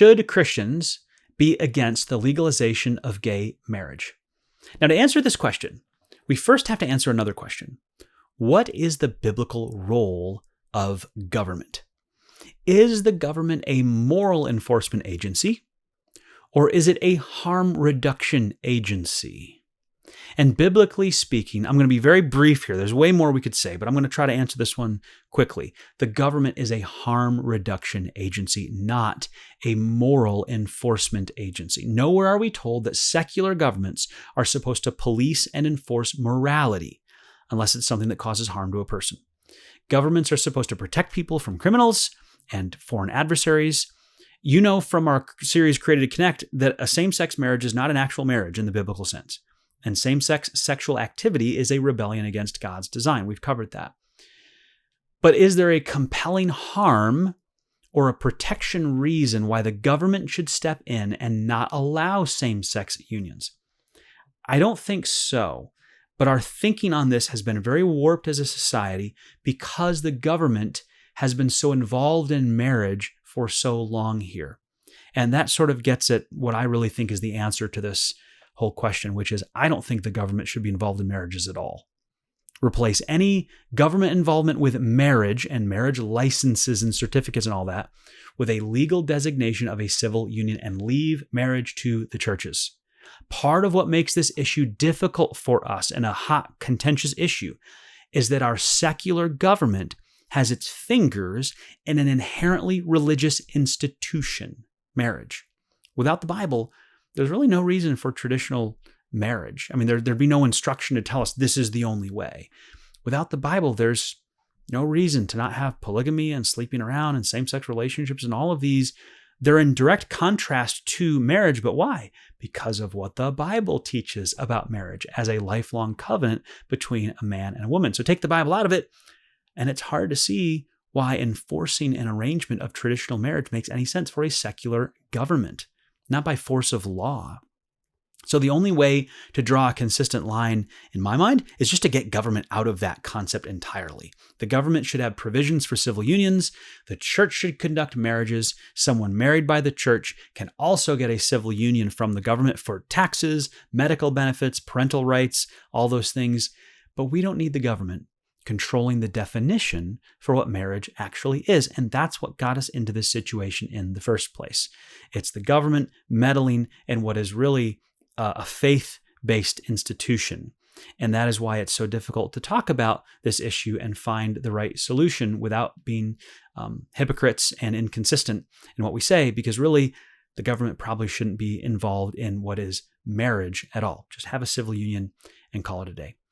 should Christians be against the legalization of gay marriage? Now, to answer this question, we first have to answer another question. What is the biblical role of government? Is the government a moral enforcement agency, or is it a harm reduction agency? And biblically speaking, I'm going to be very brief here. There's way more we could say, but I'm going to try to answer this one quickly. The government is a harm reduction agency, not a moral enforcement agency. Nowhere are we told that secular governments are supposed to police and enforce morality, unless it's something that causes harm to a person. Governments are supposed to protect people from criminals and foreign adversaries. You know from our series Created to Connect that a same-sex marriage is not an actual marriage in the biblical sense. And same-sex sexual activity is a rebellion against God's design. We've covered that. But is there a compelling harm or a protection reason why the government should step in and not allow same-sex unions? I don't think so. But our thinking on this has been very warped as a society because the government has been so involved in marriage for so long here. And that sort of gets at what I really think is the answer to this whole question, which is I don't think the government should be involved in marriages at all. Replace any government involvement with marriage and marriage licenses and certificates and all that with a legal designation of a civil union and leave marriage to the churches. Part of what makes this issue difficult for us and a hot, contentious issue is that our secular government has its fingers in an inherently religious institution, marriage. Without the Bible, there's really no reason for traditional marriage. I mean, there'd be no instruction to tell us this is the only way. Without the Bible, there's no reason to not have polygamy and sleeping around and same-sex relationships and all of these. They're in direct contrast to marriage, but why? Because of what the Bible teaches about marriage as a lifelong covenant between a man and a woman. So take the Bible out of it, and it's hard to see why enforcing an arrangement of traditional marriage makes any sense for a secular government, not by force of law. So the only way to draw a consistent line, in my mind, is just to get government out of that concept entirely. The government should have provisions for civil unions. The church should conduct marriages. Someone married by the church can also get a civil union from the government for taxes, medical benefits, parental rights, all those things. But we don't need the government controlling the definition for what marriage actually is. And that's what got us into this situation in the first place. It's the government meddling in what is really a faith-based institution. And that is why it's so difficult to talk about this issue and find the right solution without being hypocrites and inconsistent in what we say, because really the government probably shouldn't be involved in what is marriage at all. Just have a civil union and call it a day.